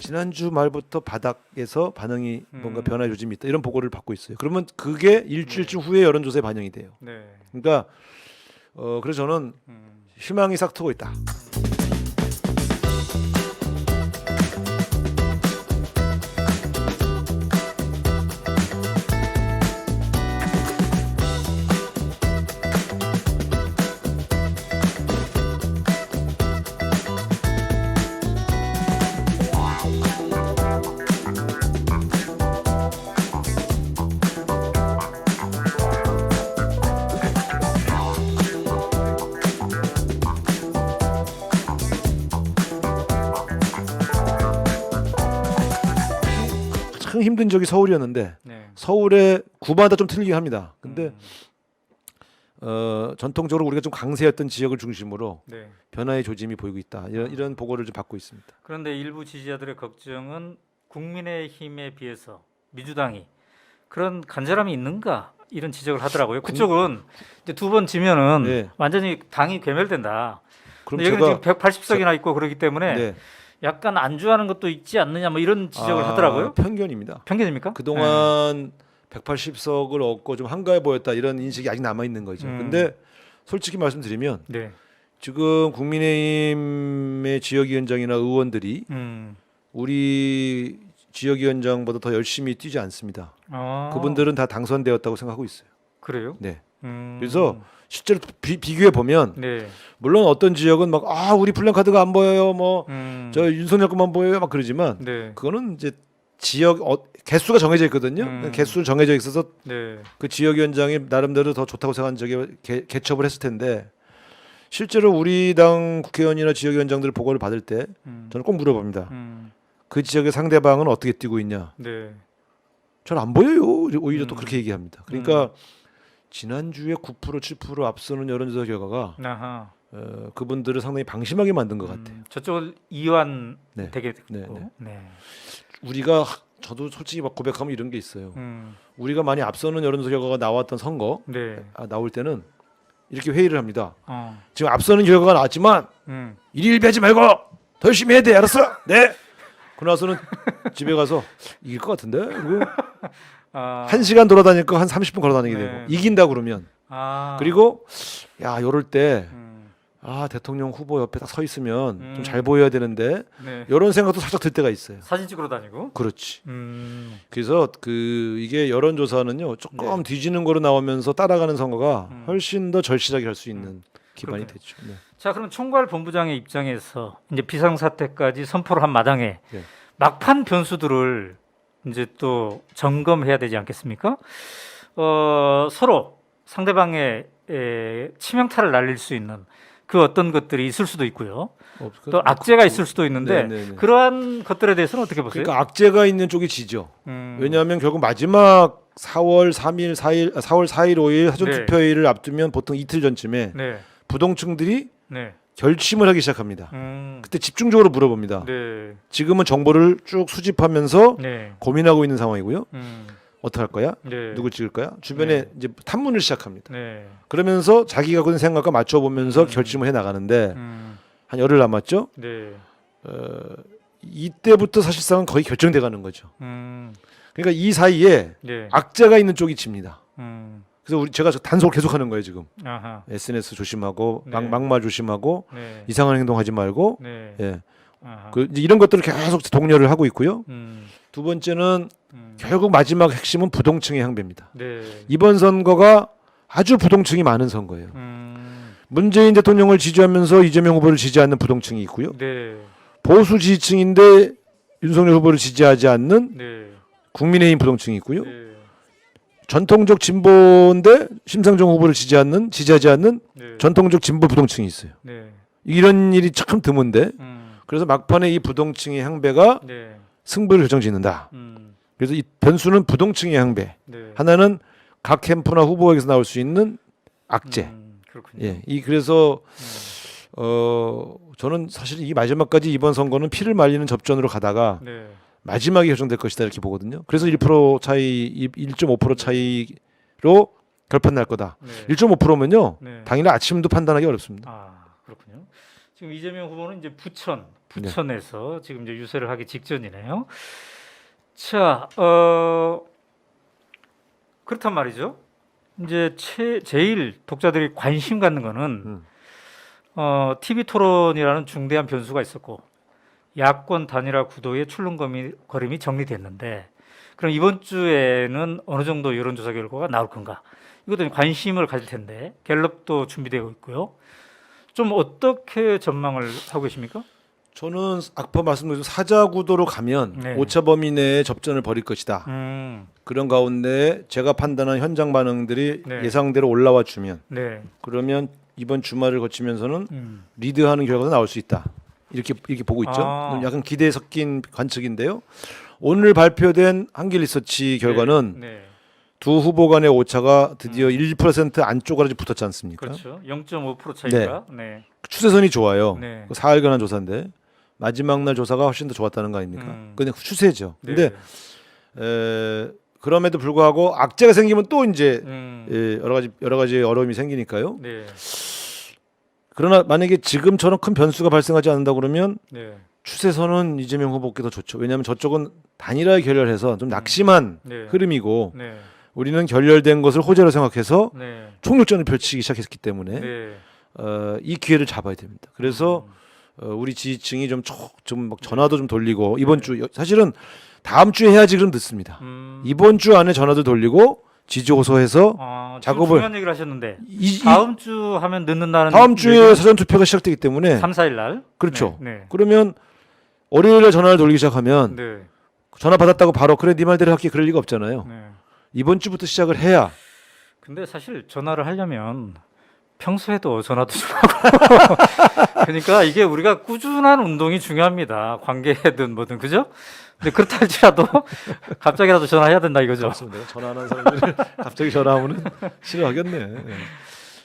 지난주 말부터 바닥에서 반응이 뭔가 변화 조짐이 있다 이런 보고를 받고 있어요. 그러면 그게 일주일쯤 후에 여론조사에 반영이 돼요. 네. 그러니까 그래서 저는 희망이 싹트고 있다. 참 힘든 적이 서울이었는데 네. 서울의 구마다 좀 틀리긴 합니다. 근데 전통적으로 우리가 좀 강세였던 지역을 중심으로 네. 변화의 조짐이 보이고 있다. 이런 보고를 좀 받고 있습니다. 그런데 일부 지지자들의 걱정은 국민의힘에 비해서 민주당이 그런 간절함이 있는가 이런 지적을 하더라고요. 그쪽은 이제 두 번 지면은 네. 완전히 당이 괴멸된다. 그럼 근데 여기는 지금 180석이나 있고 그렇기 때문에 네. 약간 안주하는 것도 있지 않느냐 뭐 이런 지적을 하더라고요. 편견입니다. 편견입니까? 그동안 180석을 얻고 좀 한가해 보였다 이런 인식이 아직 남아 있는 거죠. 근데 솔직히 말씀드리면 네. 지금 국민의힘의 지역위원장이나 의원들이 우리 지역위원장보다 더 열심히 뛰지 않습니다. 그분들은 다 당선되었다고 생각하고 있어요. 그래요? 네. 그래서 실제로 비교해 보면 네. 물론 어떤 지역은 막 우리 플랜카드가 안 보여요, 뭐 저 윤석열 것만 보여요, 막 그러지만 네. 그거는 이제 지역 개수가 정해져 있거든요. 개수를 정해져 있어서 네. 그 지역위원장이 나름대로 더 좋다고 생각한 적이 개첩을 했을 텐데 실제로 우리 당 국회의원이나 지역위원장들 보고를 받을 때 저는 꼭 물어봅니다. 그 지역의 상대방은 어떻게 뛰고 있냐? 네. 잘 안 보여요. 오히려 또 그렇게 얘기합니다. 그러니까 지난주에 9% 7% 앞서는 여론조사 결과가 아하. 그분들을 상당히 방심하게 만든 것 같아요. 저쪽은 이완 네. 되게 네, 됐고. 네. 네. 우리가 저도 솔직히 막 고백하면 이런 게 있어요. 우리가 많이 앞서는 여론조사 결과가 나왔던 선거 네. 나올 때는 이렇게 회의를 합니다. 어. 지금 앞서는 결과가 나왔지만 일일비하지 말고 더 열심히 해야 돼. 알았어? 네. 그러고 나서는 집에 가서 이길 것 같은데? 그리고 1시간 돌아다닐 거 한 30분 걸어다니게 네. 되고 이긴다 그러면 그리고 야 이럴 때 대통령 후보 옆에 딱 서 있으면 좀 잘 보여야 되는데 네. 이런 생각도 살짝 들 때가 있어요. 사진 찍으러 다니고. 그렇지. 그래서 그래서 이게 여론조사는요 조금 뒤지는 거로 나오면서 따라가는 선거가 훨씬 더 절실하게 할 수 있는 기반이 그렇군요. 됐죠. 네. 자, 그럼 총괄 본부장의 입장에서 이제 비상사태까지 선포를 한 마당에 네. 막판 변수들을 이제 또 점검해야 되지 않겠습니까? 서로 상대방의 치명타를 날릴 수 있는 그 어떤 것들이 있을 수도 있고요. 또 악재가 있을 수도 있는데 네네네. 그러한 것들에 대해서는 어떻게 보세요? 그러니까 악재가 있는 쪽이 지죠. 왜냐하면 결국 마지막 4월 3일, 4일, 4월 4일, 5일 사전 네. 투표일을 앞두면 보통 이틀 전쯤에 네, 부동층들이 네, 결심을 하기 시작합니다. 그때 집중적으로 물어봅니다. 네, 지금은 정보를 쭉 수집하면서 네, 고민하고 있는 상황이고요. 음, 어떻게 할 거야? 네, 누구 찍을 거야? 주변에 네. 이제 탐문을 시작합니다. 네, 그러면서 자기가 갖고 있는 생각과 맞춰보면서 결심을 해 나가는데 한 열흘 남았죠. 네, 이때부터 사실상은 거의 결정돼 가는 거죠. 그러니까 이 사이에 네, 악재가 있는 쪽이 집니다. 음, 그래서 제가 단속을 계속하는 거예요 지금. 아하, SNS 조심하고 네. 막말 조심하고 네, 이상한 행동하지 말고 네, 예. 아하, 이제 이런 것들을 계속 독려를 하고 있고요. 두 번째는 결국 마지막 핵심은 부동층의 향배입니다. 네, 이번 선거가 아주 부동층이 많은 선거예요. 문재인 대통령을 지지하면서 이재명 후보를 지지하는 부동층이 있고요. 네, 보수 지지층인데 윤석열 후보를 지지하지 않는 네, 국민의힘 부동층이 있고요. 네, 전통적 진보인데 심상정 후보를 지지하지 않는 네, 전통적 진보 부동층이 있어요. 네, 이런 일이 참 드문데 그래서 막판에 이 부동층의 향배가 네, 승부를 결정짓는다. 그래서 이 변수는 부동층의 향배. 네, 하나는 각 캠프나 후보에게서 나올 수 있는 악재. 그렇군요. 예, 그래서 저는 사실 이 마지막까지 이번 선거는 피를 말리는 접전으로 가다가 네, 마지막에 결정될 것이다 이렇게 보거든요. 그래서 1% 차이, 1.5% 차이로 결판 날 거다. 네. 1.5%면요. 네. 당일 아침도 판단하기 어렵습니다. 아, 그렇군요. 지금 이재명 후보는 이제 부천에서 지금 이제 유세를 하기 직전이네요. 자, 그렇단 말이죠. 이제 제일 독자들이 관심 갖는 거는 TV 토론이라는 중대한 변수가 있었고 야권 단일화 구도의 출렁거림이 정리됐는데 그럼 이번 주에는 어느 정도 여론조사 결과가 나올 건가? 이것도 관심을 가질 텐데 갤럽도 준비되고 있고요. 좀 어떻게 전망을 하고 계십니까? 저는 아까 말씀드린 사자 구도로 가면 네. 오차 범위 내에 접전을 벌일 것이다. 그런 가운데 제가 판단한 현장 반응들이 네. 예상대로 올라와 주면 네. 그러면 이번 주말을 거치면서는 리드하는 결과가 나올 수 있다. 이렇게 보고 있죠. 아. 약간 기대에 섞인 관측인데요. 오늘 발표된 한길리서치 결과는 네. 두 후보 간의 오차가 드디어 1% 안쪽으로 붙었지 않습니까? 그렇죠. 0.5% 차이가. 네. 추세선이 좋아요. 네. 그 사흘간한 조사인데 마지막 날 조사가 훨씬 더 좋았다는 거 아닙니까? 그냥 추세죠. 네. 근데 그럼에도 불구하고 악재가 생기면 또 이제 여러 가지 어려움이 생기니까요. 네. 그러나 만약에 지금처럼 큰 변수가 발생하지 않는다 그러면 네. 추세선은 이재명 후보께 더 좋죠. 왜냐하면 저쪽은 단일화에 결렬해서 좀 낙심한 네. 흐름이고 네. 우리는 결렬된 것을 호재로 생각해서 네. 총력전을 펼치기 시작했기 때문에 네. 이 기회를 잡아야 됩니다. 그래서 우리 지지층이 좀 막 전화도 좀 돌리고 이번 주 사실은 다음 주에 해야지 그럼 늦습니다. 이번 주 안에 전화도 돌리고 지지 호소해서 작업을 중요한 얘기를 하셨는데 이 다음 주 하면 늦는다는 다음 주에 사전 투표가 시작되기 때문에 3, 4일 날. 그렇죠. 네. 그러면 월요일에 전화를 돌리기 시작하면 네. 전화 받았다고 바로 그래 네 말대로 할게 그럴 리가 없잖아요. 네. 이번 주부터 시작을 해야 근데 사실 전화를 하려면 평소에도 전화도 좀 하고 그러니까 이게 우리가 꾸준한 운동이 중요합니다. 관계든 뭐든 그죠? 근데 그렇다 할지라도 갑자기라도 전화해야 된다 이거죠. 내가 전화하는 사람들 갑자기 전화하면은 싫어하겠네. 네.